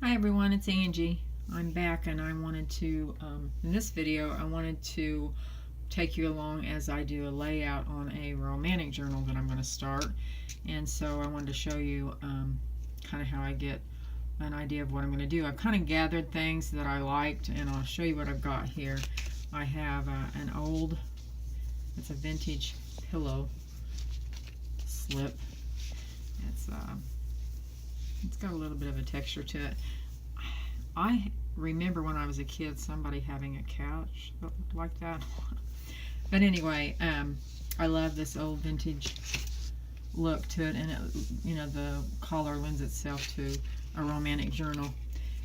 Hi everyone, it's Angie. I'm back and I wanted to, in this video, I wanted to take you along as I do a layout on a romantic journal that I'm going to start. And so I wanted to show you kind of how I get an idea of what I'm going to do. I've kind of gathered things that I liked and I'll show you what I've got here. I have an old, it's a vintage pillow slip. It's got a little bit of a texture to it. I remember when I was a kid somebody having a couch that looked like that. But anyway, I love this old vintage look to it, and it, you know, the collar lends itself to a romantic journal.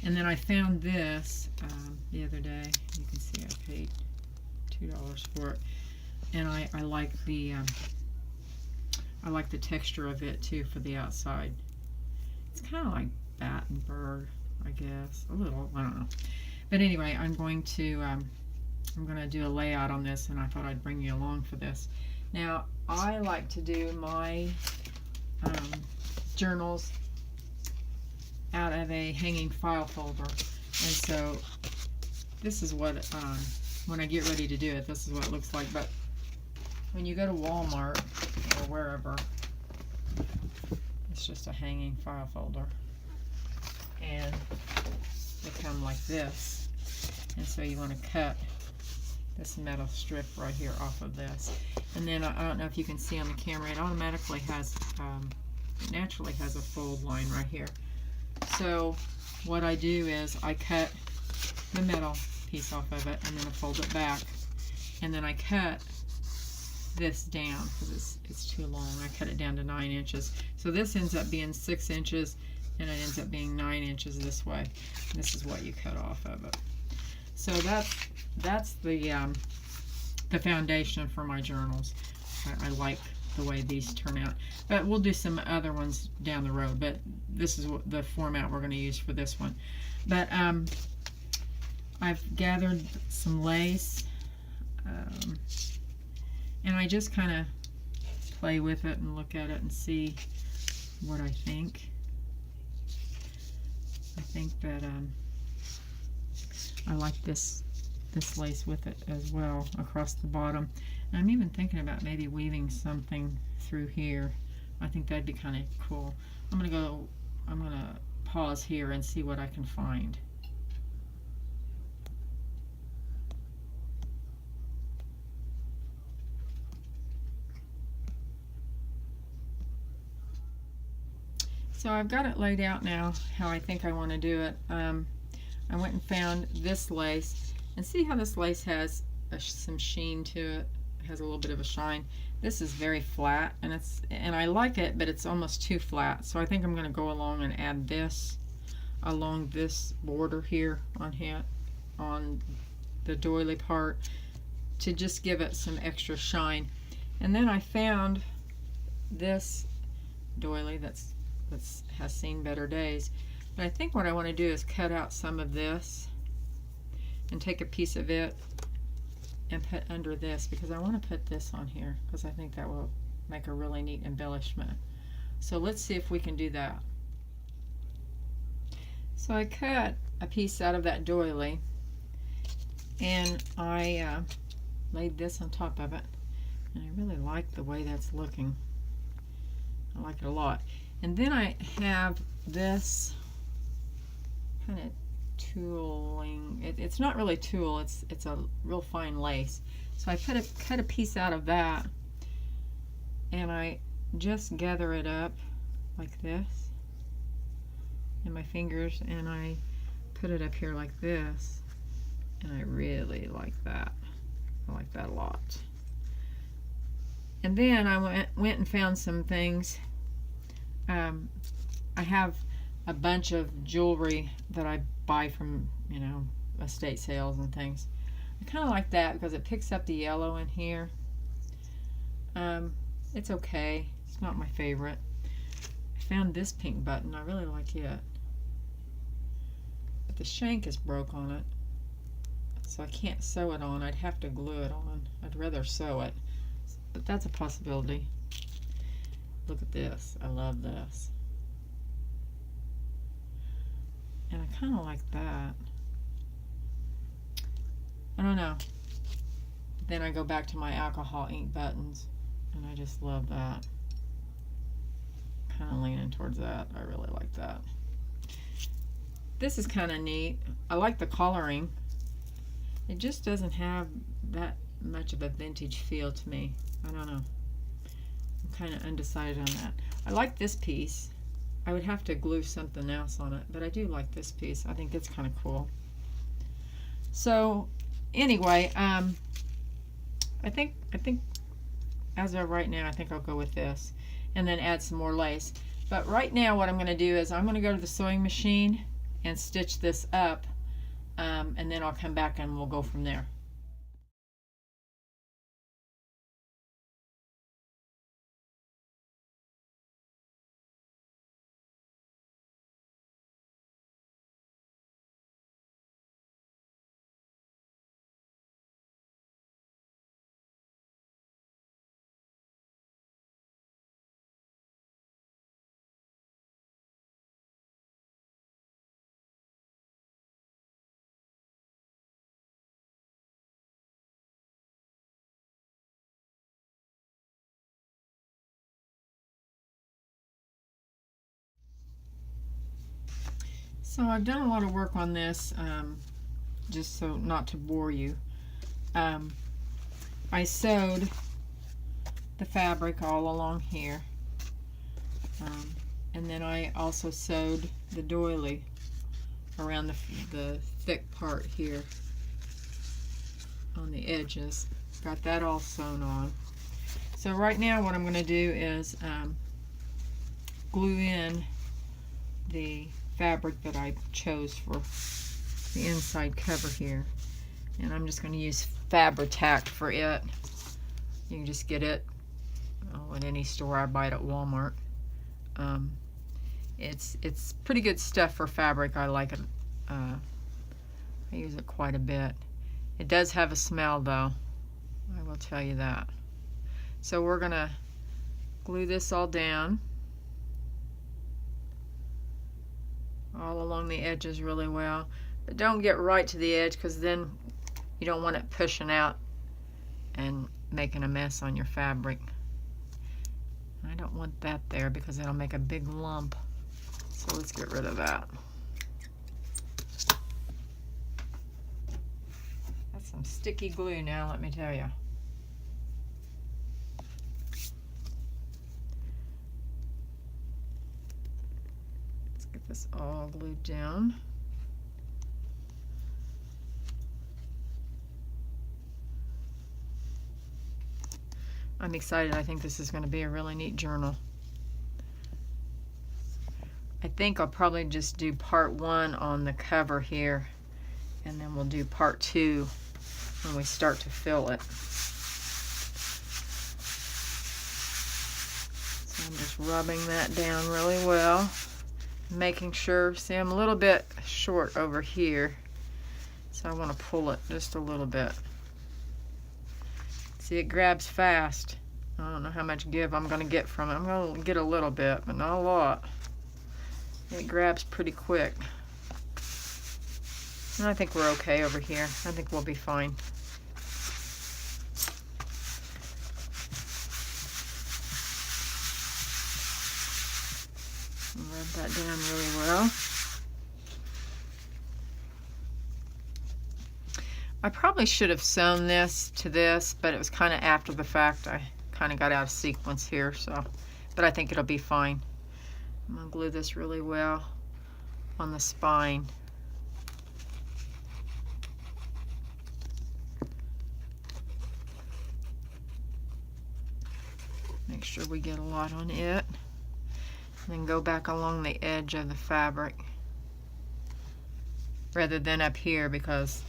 And then I found this the other day. You can see I paid $2 for it, and I like the texture of it too for the outside. It's kind of like Battenberg, I guess, a little. I don't know, but anyway, I'm going to do a layout on this, and I thought I'd bring you along for this. Now, I like to do my journals out of a hanging file folder, and so this is what when I get ready to do it, this is what it looks like. But when you go to Walmart or wherever, it's just a hanging file folder, and they come like this. And so you want to cut this metal strip right here off of this, and then I don't know if you can see on the camera, it automatically has it naturally has a fold line right here. So what I do is I cut the metal piece off of it, and then I fold it back, and then I cut this down because it's too long. I cut it down to 9 inches. So this ends up being 6 inches, and it ends up being 9 inches this way. This is what you cut off of it. So that's the foundation for my journals. I like the way these turn out, but we'll do some other ones down the road. But this is what the format we're going to use for this one. But I've gathered some lace. And I just kind of play with it and look at it and see what I think. I think that I like this lace with it as well across the bottom. And I'm even thinking about maybe weaving something through here. I think that'd be kind of cool. I'm gonna pause here and see what I can find. So I've got it laid out now how I think I want to do it. I went and found this lace, and see how this lace has some sheen to it. It has a little bit of a shine. This is very flat, and I like it, but it's almost too flat. So I think I'm going to go along and add this along this border here on the doily part to just give it some extra shine. And then I found this doily that has seen better days. But I think what I want to do is cut out some of this and take a piece of it and put under this, because I want to put this on here because I think that will make a really neat embellishment. So let's see if we can do that. So I cut a piece out of that doily, and I laid this on top of it, and I really like the way that's looking. I like it a lot. And then I have this kind of tooling. It's not really tulle. It's a real fine lace. So I cut a piece out of that, and I just gather it up like this in my fingers, and I put it up here like this. And I really like that. I like that a lot. And then I went and found some things. I have a bunch of jewelry that I buy from, you know, estate sales and things. I kind of like that because it picks up the yellow in here. It's okay. It's not my favorite. I found this pink button. I really like it. But the shank is broke on it, so I can't sew it on. I'd have to glue it on. I'd rather sew it, but that's a possibility. Look at this. I love this. And I kind of like that. I don't know. Then I go back to my alcohol ink buttons, and I just love that. Kind of leaning towards that. I really like that. This is kind of neat. I like the coloring. It just doesn't have that much of a vintage feel to me. I don't know. I'm kind of undecided on that. I like this piece. I would have to glue something else on it, but I do like this piece. I think it's kind of cool. So anyway, I think as of right now, I think I'll go with this and then add some more lace. But right now what I'm going to do is I'm going to go to the sewing machine and stitch this up, and then I'll come back and we'll go from there. So I've done a lot of work on this, just so not to bore you. I sewed the fabric all along here, and then I also sewed the doily around the thick part here on the edges. Got that all sewn on. So right now what I'm going to do is glue in the fabric that I chose for the inside cover here, and I'm just going to use Fabri-Tac for it. You can just get it at any store. I buy it at Walmart. It's pretty good stuff for fabric. I like it. I use it quite a bit. It does have a smell though, I will tell you that. So we're gonna glue this all down all along the edges really well, but don't get right to the edge, because then you don't want it pushing out and making a mess on your fabric. I don't want that there because it'll make a big lump. So let's get rid of that. That's some sticky glue now, let me tell you. Let's get this all glued down. I'm excited. I think this is going to be a really neat journal. I think I'll probably just do part 1 on the cover here, and then we'll do part 2 when we start to fill it. So I'm just rubbing that down really well, making sure, see, I'm a little bit short over here, so I want to pull it just a little bit. See, it grabs fast. I don't know how much give I'm going to get from it. I'm going to get a little bit, but not a lot. It grabs pretty quick. And I think we're okay over here. I think we'll be fine. Rub that down really well. I probably should have sewn this to this, but it was kind of after the fact. I kind of got out of sequence here, so, but I think it'll be fine. I'm going to glue this really well on the spine. Make sure we get a lot on it. And then go back along the edge of the fabric rather than up here, because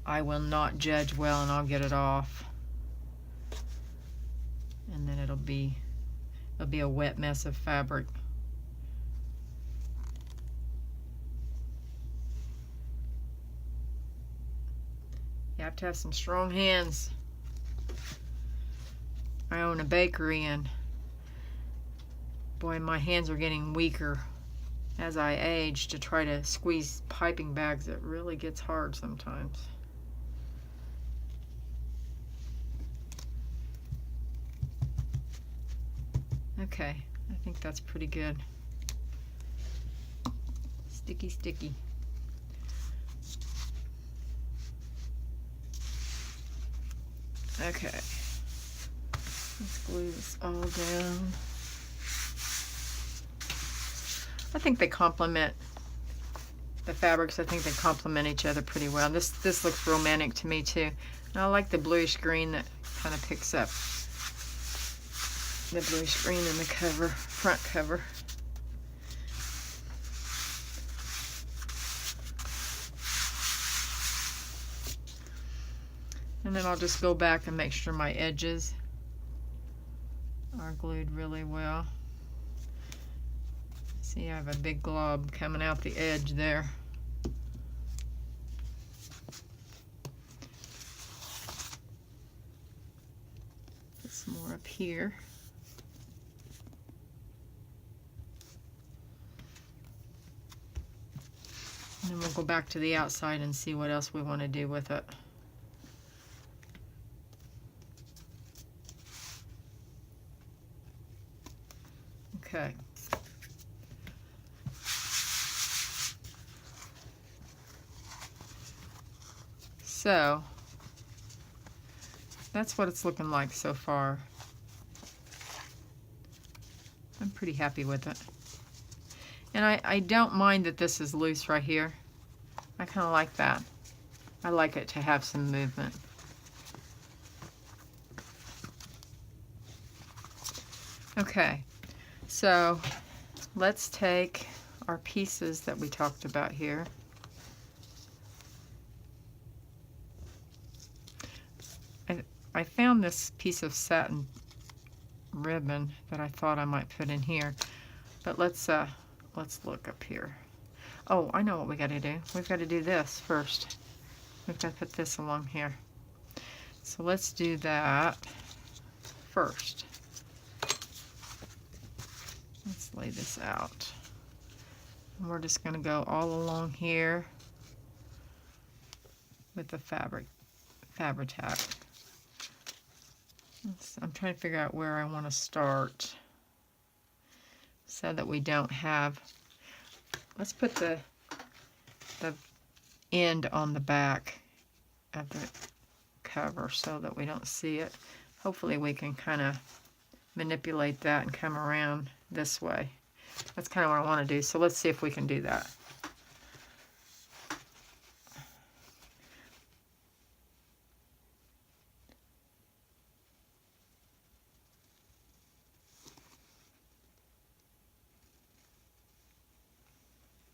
I will not judge well and I'll get it off. And then it'll be a wet mess of fabric. You have to have some strong hands. I own a bakery, and boy, my hands are getting weaker as I age to try to squeeze piping bags. It really gets hard sometimes. Okay, I think that's pretty good. Sticky, sticky. Okay, let's glue this all down. I think they complement the fabrics. I think they complement each other pretty well. This looks romantic to me too. And I like the bluish green that kind of picks up the bluish green in the cover, front cover. And then I'll just go back and make sure my edges are glued really well. See, I have a big glob coming out the edge there. Put some more up here. And then we'll go back to the outside and see what else we want to do with it. Okay. So that's what it's looking like so far. I'm pretty happy with it. And I don't mind that this is loose right here. I kind of like that. I like it to have some movement. Okay, so let's take our pieces that we talked about here. I found this piece of satin ribbon that I thought I might put in here, but let's look up here. Oh, I know what we got to do. We've got to do this first. We've got to put this along here. So let's do that first. Let's lay this out. And we're just going to go all along here with the Fabri-Tac. I'm trying to figure out where I want to start so that we don't have. Let's put the end on the back of the cover so that we don't see it. Hopefully we can kind of manipulate that and come around this way. That's kind of what I want to do. So let's see if we can do that.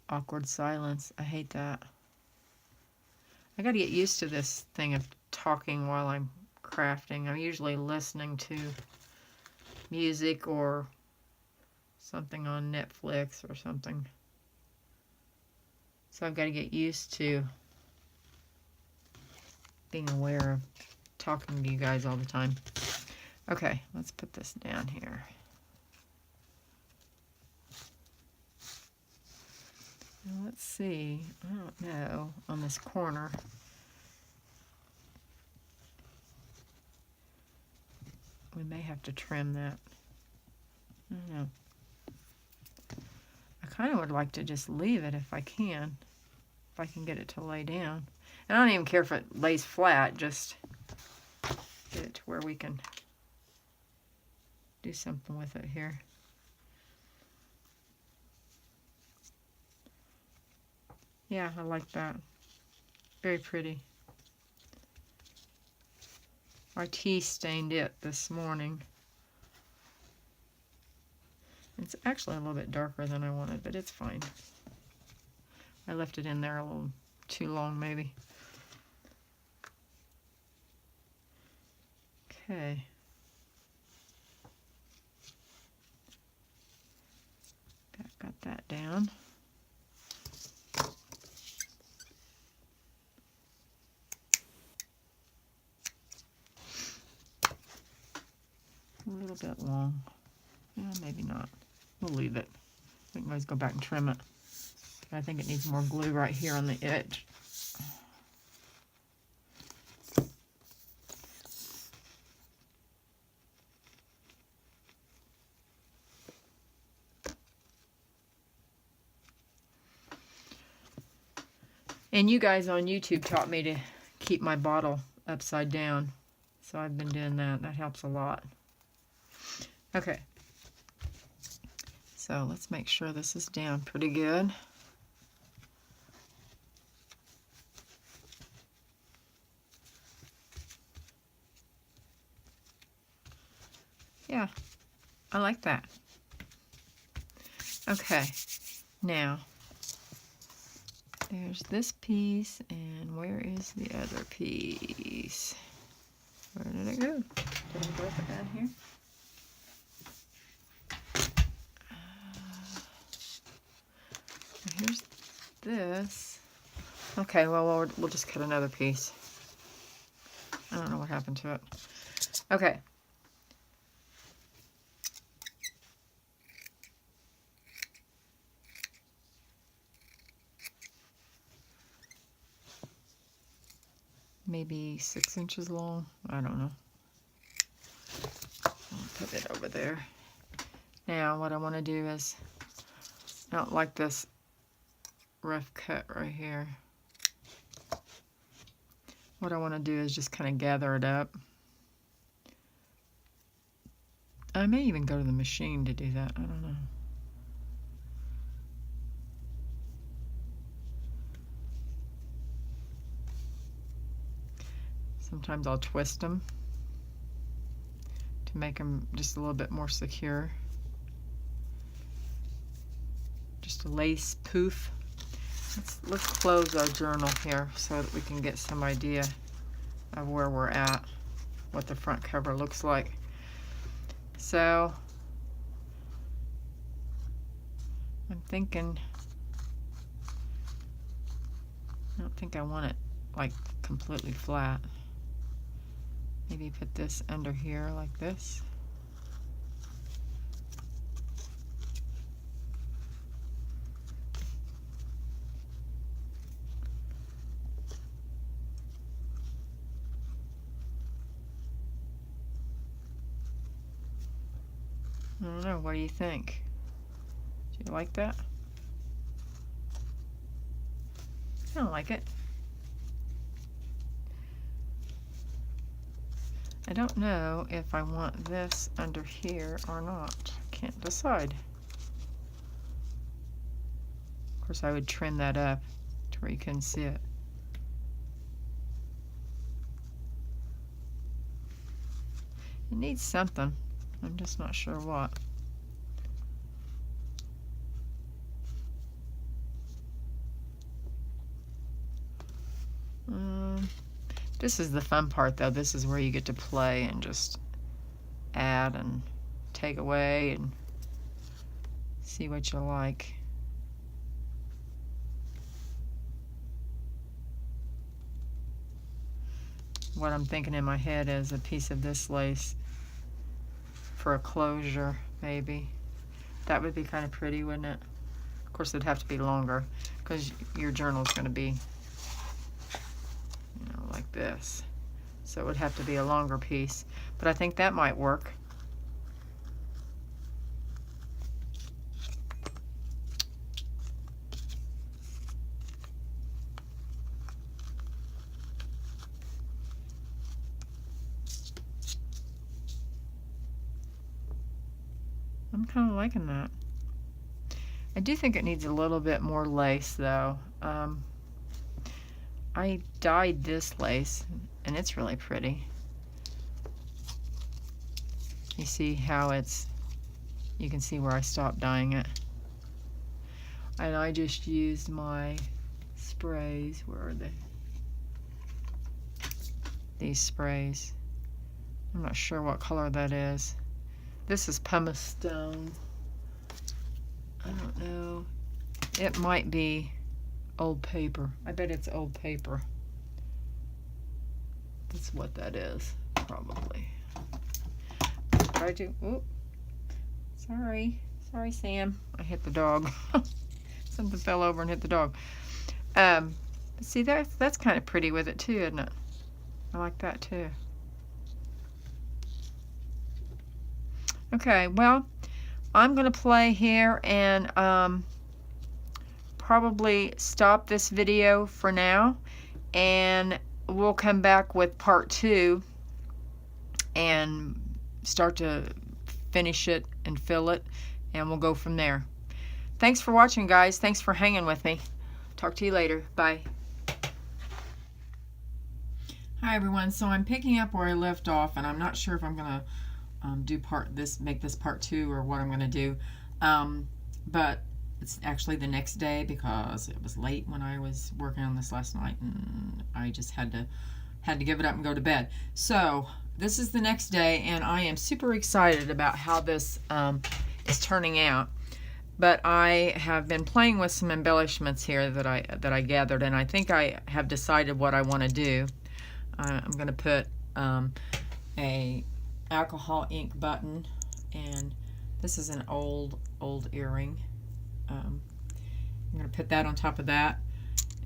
Awkward silence. I hate that. I got to get used to this thing of talking while I'm crafting. I'm usually listening to music or something on Netflix or something. So I've got to get used to being aware of talking to you guys all the time. Okay, let's put this down here. Now let's see, I don't know, on this corner. We may have to trim that. I don't know. I kind of would like to just leave it if I can get it to lay down. And I don't even care if it lays flat, just get it to where we can do something with it here. Yeah, I like that. Very pretty. Our tea stained it this morning. It's actually a little bit darker than I wanted, but it's fine. I left it in there a little too long, maybe. Okay. Got that down. A little bit long. Yeah, maybe not. We'll leave it. We can always go back and trim it. But I think it needs more glue right here on the edge. And you guys on YouTube taught me to keep my bottle upside down. So I've been doing that. That helps a lot. Okay. So let's make sure this is down pretty good. Yeah, I like that. Okay, now there's this piece, and where is the other piece? Where did it go? Did I drop it down here? Here's this. Okay, well, we'll just cut another piece. I don't know what happened to it. Okay. Maybe 6 inches long. I don't know. I'll put it over there. Now, what I want to do is, I don't like this rough cut right here. What I want to do is just kind of gather it up. I may even go to the machine to do that. I don't know. Sometimes I'll twist them to make them just a little bit more secure. Just a lace poof. Let's close our journal here so that we can get some idea of where we're at, what the front cover looks like. So I'm thinking, I don't think I want it like completely flat. Maybe put this under here like this. I don't know, what do you think? Do you like that? I don't like it. I don't know if I want this under here or not. Can't decide. Of course, I would trim that up to where you couldn't see it. It needs something. I'm just not sure what. This is the fun part, though. This is where you get to play and just add and take away and see what you like. What I'm thinking in my head is a piece of this lace for a closure, maybe. That would be kind of pretty, wouldn't it? Of course, it'd have to be longer because your journal is going to be, you know, like this. So it would have to be a longer piece. But I think that might work. I'm kind of liking that. I do think it needs a little bit more lace, though. I dyed this lace, and it's really pretty. You see how it's, you can see where I stopped dyeing it. And I just used my sprays. Where are they? These sprays. I'm not sure what color that is. This is pumice stone. I don't know. It might be old paper. I bet it's old paper. That's what that is, probably. Try to, oh, sorry. Sorry, Sam. I hit the dog. Something fell over and hit the dog. See, that's kind of pretty with it too, isn't it? I like that too. Okay, well, I'm going to play here and probably stop this video for now, and we'll come back with part 2 and start to finish it and fill it, and we'll go from there. Thanks for watching, guys. Thanks for hanging with me. Talk to you later. Bye. Hi everyone. So I'm picking up where I left off, and I'm not sure if I'm gonna make this part 2 or what I'm gonna do. But it's actually the next day because it was late when I was working on this last night, and I just had to give it up and go to bed. So this is the next day, and I am super excited about how this is turning out. But I have been playing with some embellishments here that I gathered, and I think I have decided what I want to do. I'm going to put a alcohol ink button, and this is an old earring. I'm going to put that on top of that,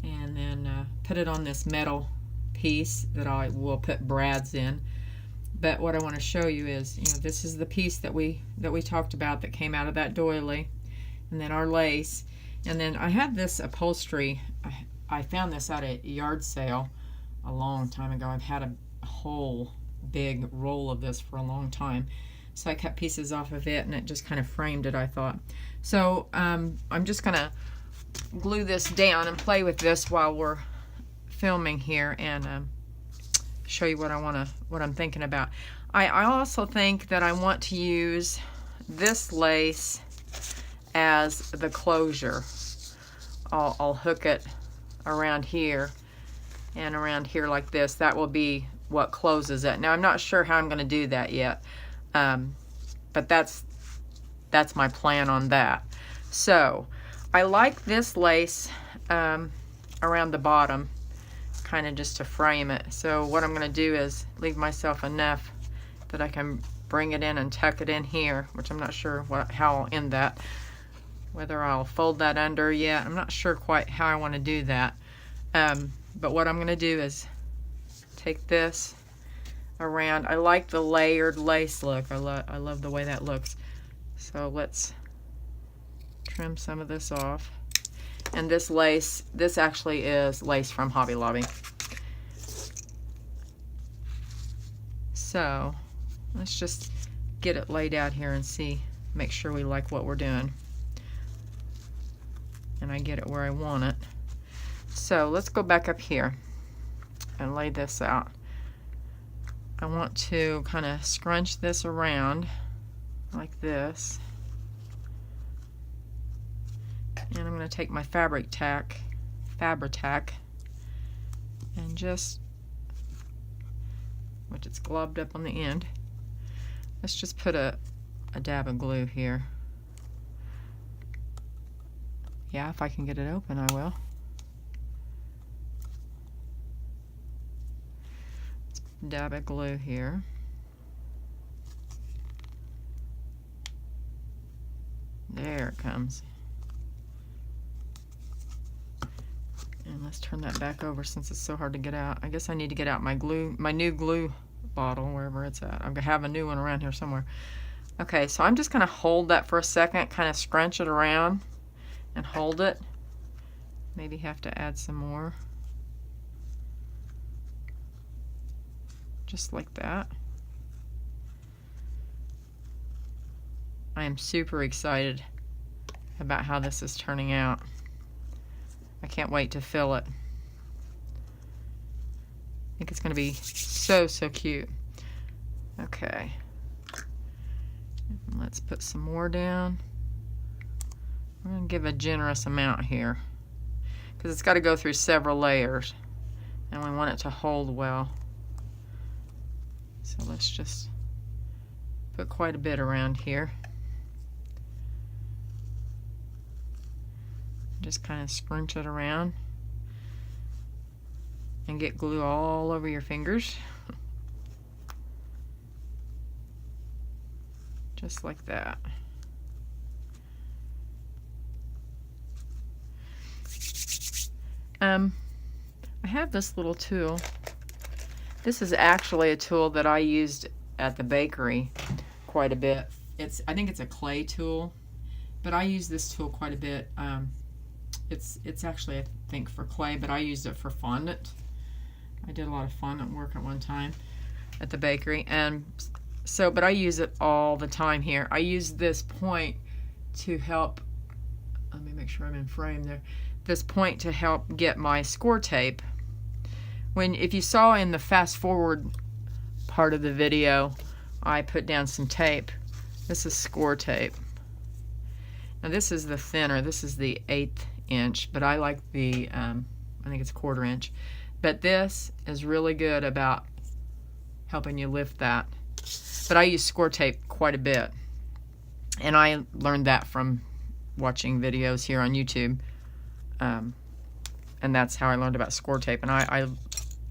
and then put it on this metal piece that I will put brads in. But what I want to show you is, this is the piece that we talked about that came out of that doily, and then our lace, and then I had this upholstery. I found this at a yard sale a long time ago. I've had a whole big roll of this for a long time, so I cut pieces off of it, and it just kind of framed it, I thought. So I'm just gonna glue this down and play with this while we're filming here, and show you what I'm thinking about. I also think that I want to use this lace as the closure. I'll hook it around here and around here like this. That will be what closes it. Now I'm not sure how I'm going to do that yet, but that's my plan on that. So I like this lace around the bottom, kind of just to frame it. So what I'm going to do is leave myself enough that I can bring it in and tuck it in here, which I'm not sure how I'll end that. Whether I'll fold that under yet, I'm not sure quite how I want to do that. But what I'm going to do is take this around. I like the layered lace look. I love the way that looks. So let's trim some of this off. And this lace, this actually is lace from Hobby Lobby. So let's just get it laid out here and see, make sure we like what we're doing. And I get it where I want it. So let's go back up here and lay this out. I want to kind of scrunch this around like this. And I'm going to take my Fabri-Tac, and just, which it's glubbed up on the end. Let's just put a dab of glue here. Yeah, if I can get it open, I will. Dab of glue here. There it comes. And let's turn that back over since it's so hard to get out. I guess I need to get out my new glue bottle, wherever it's at. I have a new one around here somewhere. Okay, so I'm just going to hold that for a second, kind of scrunch it around and hold it. Maybe have to add some more. Just like that. I am super excited about how this is turning out. I can't wait to fill it. I think it's going to be so cute. Okay. Let's put some more down. I'm going to give a generous amount here because it's got to go through several layers and we want it to hold well. So let's just put quite a bit around here. Just kind of scrunch it around and get glue all over your fingers. Just like that. I have this little tool. This is actually a tool that I used at the bakery quite a bit. I think it's a clay tool, but I use this tool quite a bit. It's actually, I think, for clay, but I used it for fondant. I did a lot of fondant work at one time at the bakery, and so, but I use it all the time here. I use this point to help, let me make sure I'm in frame there, this point to help get my score tape. If you saw in the fast forward part of the video, I put down some tape. This is score tape. Now this is the thinner, this is the 1/8 inch, but I like the, I think it's 1/4 inch. But this is really good about helping you lift that. But I use score tape quite a bit. And I learned that from watching videos here on YouTube. And that's how I learned about score tape. And I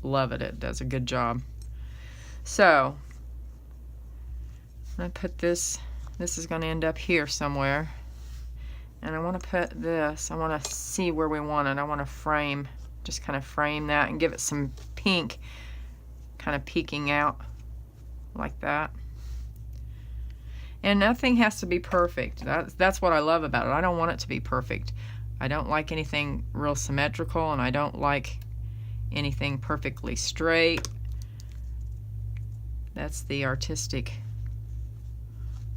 love it. It does a good job. So, I'm going to put this is going to end up here somewhere. And I want to put this, I want to see where we want it. I want to frame, just kind of frame that and give it some pink, kind of peeking out like that. And nothing has to be perfect. That's what I love about it. I don't want it to be perfect. I don't like anything real symmetrical, and I don't like anything perfectly straight. That's the artistic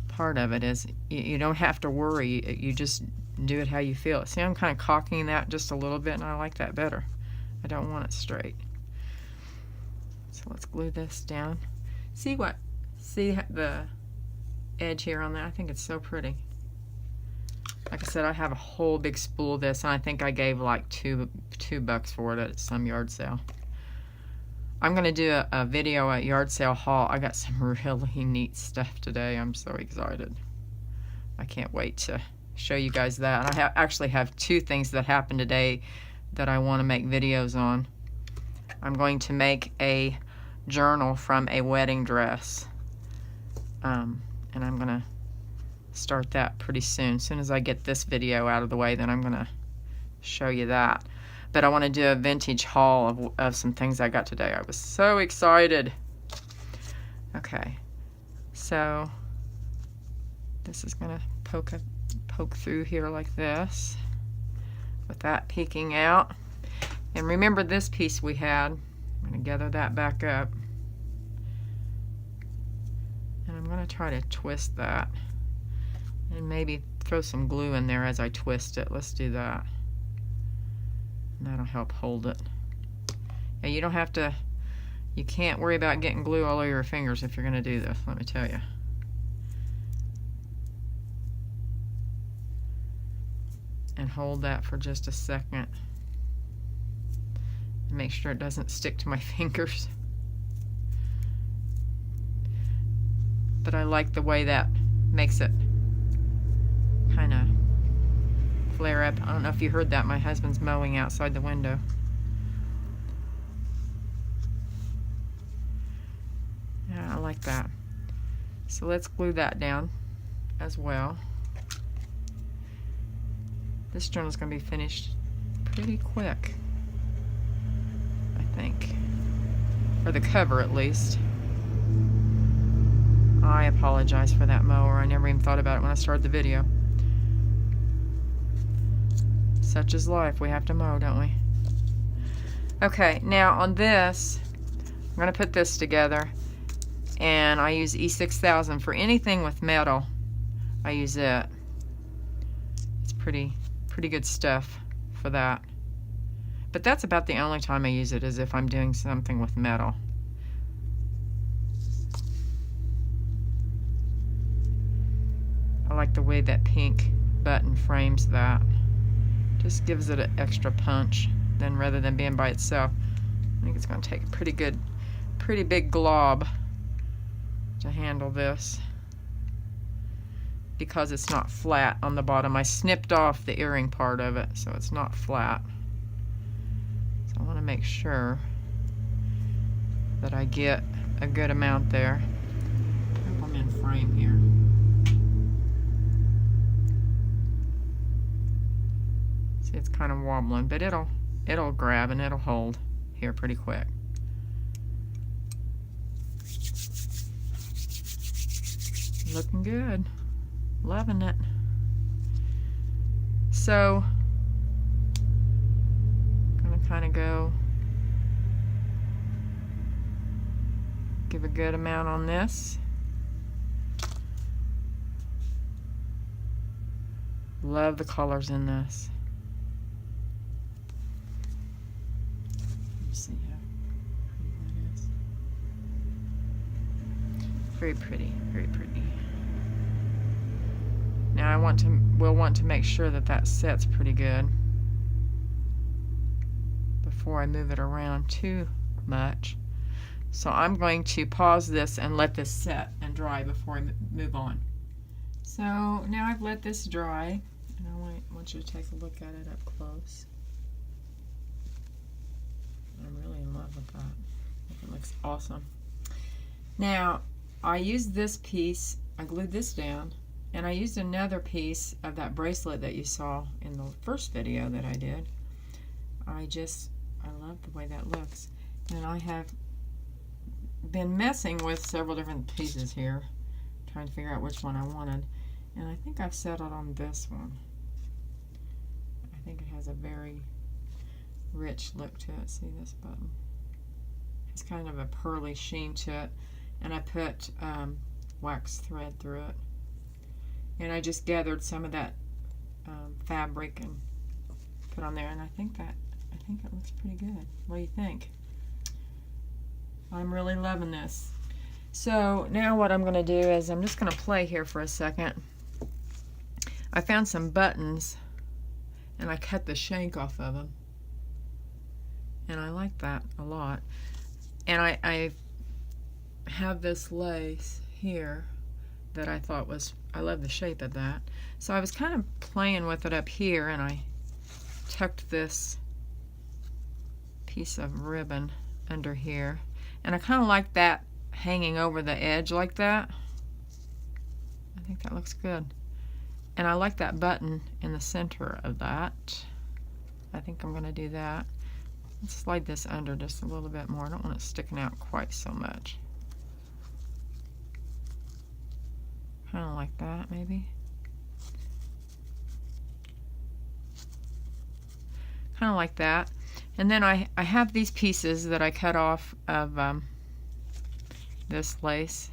part of it, is you don't have to worry. You just do it how you feel. See, I'm kind of cocking that just a little bit, and I like that better. I don't want it straight. So let's glue this down. See the edge here on that? I think it's so pretty. Like I said, I have a whole big spool of this, and I think I gave like $2 for it at some yard sale. I'm going to do a video at yard sale haul. I got some really neat stuff today. I'm so excited. I can't wait to show you guys that. And I actually have 2 things that happened today that I want to make videos on. I'm going to make a journal from a wedding dress. And I'm going to start that pretty soon. As soon as I get this video out of the way, then I'm going to show you that. But I want to do a vintage haul of some things I got today. I was so excited. Okay, so this is going to poke through here like this, with that peeking out. And remember this piece we had. I'm going to gather that back up. And I'm going to try to twist that. And maybe throw some glue in there as I twist it. Let's do that. And that'll help hold it. And you don't have to, you can't worry about getting glue all over your fingers if you're going to do this, let me tell you. And hold that for just a second. And make sure it doesn't stick to my fingers. But I like the way that makes it kind of flare up. I don't know if you heard that. My husband's mowing outside the window. Yeah, I like that. So let's glue that down as well. This journal's going to be finished pretty quick, I think. Or the cover, at least. I apologize for that mower. I never even thought about it when I started the video. Such is life. We have to mow, don't we? Okay, now on this, I'm going to put this together, and I use E6000 for anything with metal. I use it. It's pretty good stuff for that. But that's about the only time I use it, is if I'm doing something with metal. I like the way that pink button frames that. Just gives it an extra punch then, rather than being by itself. I think it's going to take a pretty big glob to handle this, because it's not flat on the bottom. I snipped off the earring part of it, so it's not flat. So I want to make sure that I get a good amount there. I hope I'm in frame here. See, it's kind of wobbling, but it'll it'll grab and it'll hold here pretty quick. Looking good. Loving it. So, I'm gonna kind of go give a good amount on this. Love the colors in this. See how pretty that is. Very pretty, very pretty. Now we'll want to make sure that that sets pretty good before I move it around too much. So I'm going to pause this and let this set and dry before I move on. So now I've let this dry, and I want you to take a look at it up close. I'm really in love with that. I think it looks awesome. Now, I used this piece, I glued this down, and I used another piece of that bracelet that you saw in the first video that I did. I love the way that looks. And I have been messing with several different pieces here, trying to figure out which one I wanted. And I think I've settled on this one. I think it has a very rich look to it. See this button? It's kind of a pearly sheen to it, and I put wax thread through it, and I just gathered some of that fabric and put on there, and I think it looks pretty good. What do you think? I'm really loving this. So now what I'm going to do is I'm just going to play here for a second. I found some buttons and I cut the shank off of them, and I like that a lot. And I have this lace here that I thought I love the shape of that. So I was kind of playing with it up here, and I tucked this piece of ribbon under here, and I kind of like that hanging over the edge like that. I think that looks good. And I like that button in the center of that. I think I'm going to do that. Let's slide this under just a little bit more. I don't want it sticking out quite so much. Kind of like that, maybe. Kind of like that. And then I have these pieces that I cut off of this lace.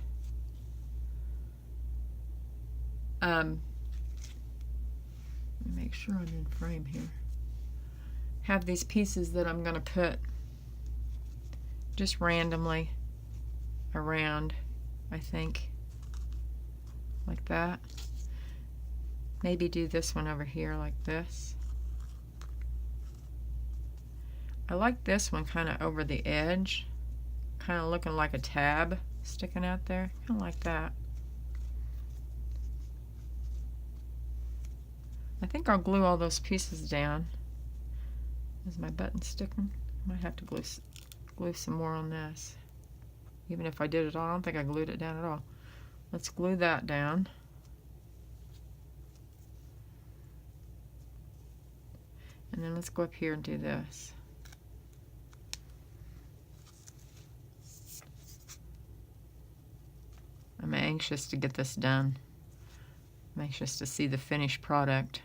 Make sure I'm in frame here. Have these pieces that I'm going to put just randomly around, I think, like that. Maybe do this one over here like this. I like this one kind of over the edge, kind of looking like a tab sticking out there, kind of like that. I think I'll glue all those pieces down. Is my button sticking? I might have to glue some more on this. Even if I did it all, I don't think I glued it down at all. Let's glue that down. And then let's go up here and do this. I'm anxious to get this done. I'm anxious to see the finished product.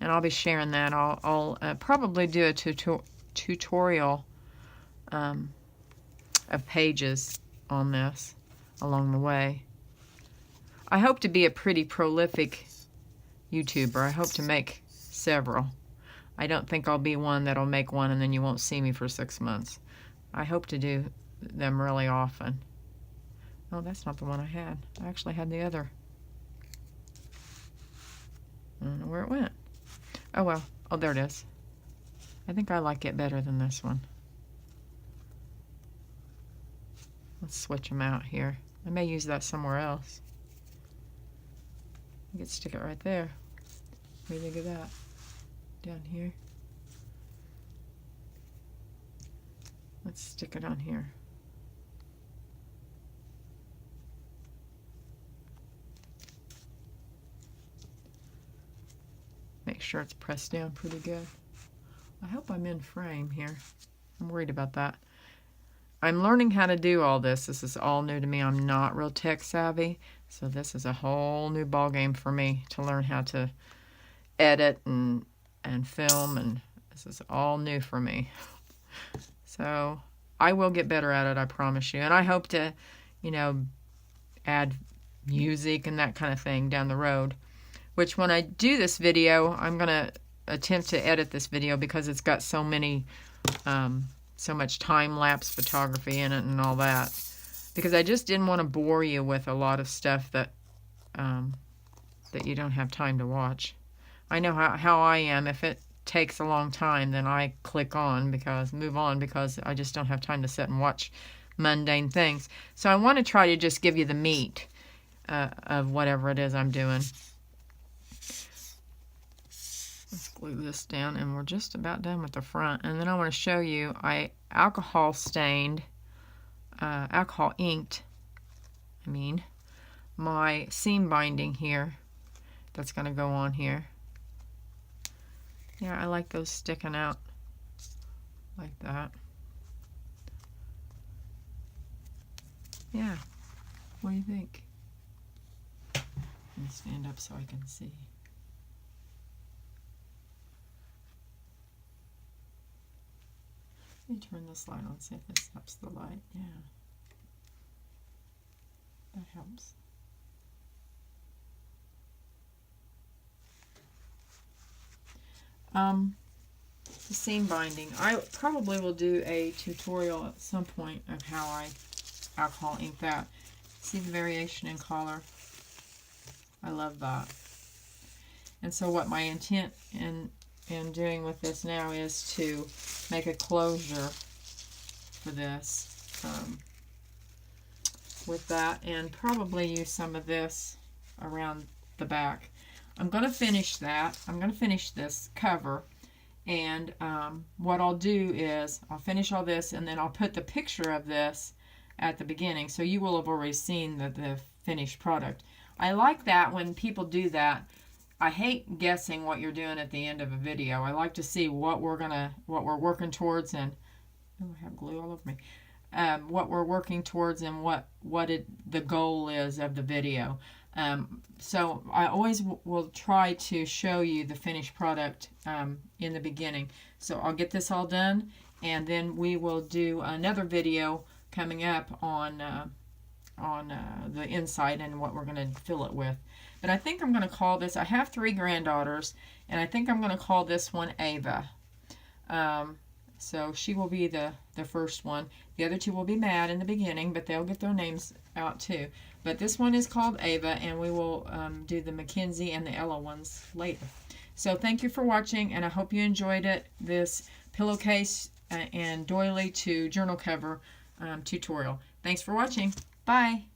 And I'll be sharing that. I'll probably do a tutorial of pages on this along the way. I hope to be a pretty prolific YouTuber. I hope to make several. I don't think I'll be one that'll make one and then you won't see me for 6 months. I hope to do them really often. Oh, that's not the one I had. I actually had the other. I don't know where it went. Oh well. Oh, there it is. I think I like it better than this one. Let's switch them out here. I may use that somewhere else. You could stick it right there. What do you think of that? Down here. Let's stick it on here. Make sure it's pressed down pretty good. I hope I'm in frame here. I'm worried about that. I'm learning how to do all this. This is all new to me. I'm not real tech savvy, so this is a whole new ball game for me to learn how to edit and film, and this is all new for me. So I will get better at it, I promise you. And I hope to, you know, add music and that kind of thing down the road. Which when I do this video, I'm going to attempt to edit this video because it's got so many, so much time-lapse photography in it and all that. Because I just didn't want to bore you with a lot of stuff that that you don't have time to watch. I know how I am. If it takes a long time, then I move on because I just don't have time to sit and watch mundane things. So I want to try to just give you the meat of whatever it is I'm doing. Let's glue this down, and we're just about done with the front. And then I want to show you, I alcohol inked, my seam binding here. That's going to go on here. Yeah, I like those sticking out like that. Yeah, what do you think? Let me stand up so I can see. Let me turn this light on, see if this helps the light. Yeah, that helps. The seam binding. I probably will do a tutorial at some point of how I alcohol ink that. See the variation in color? I love that. And so what my intent in doing with this now is to make a closure for this with that, and probably use some of this around the back. I'm going to finish that. I'm going to finish this cover, and what I'll do is I'll finish all this, and then I'll put the picture of this at the beginning, so you will have already seen the finished product. I like that when people do that. I hate guessing what you're doing at the end of a video. I like to see what we're working towards, and oh, I have glue all over me. What we're working towards and what the goal is of the video. So I always will try to show you the finished product in the beginning. So I'll get this all done, and then we will do another video coming up on the inside and what we're going to fill it with. But I think I'm going to call this, I have 3 granddaughters, and I think I'm going to call this one Ava. So she will be the first one. The other 2 will be Mad in the beginning, but they'll get their names out too. But this one is called Ava, and we will do the Mackenzie and the Ella ones later. So thank you for watching, and I hope you enjoyed it. This pillowcase and doily to journal cover tutorial. Thanks for watching. Bye.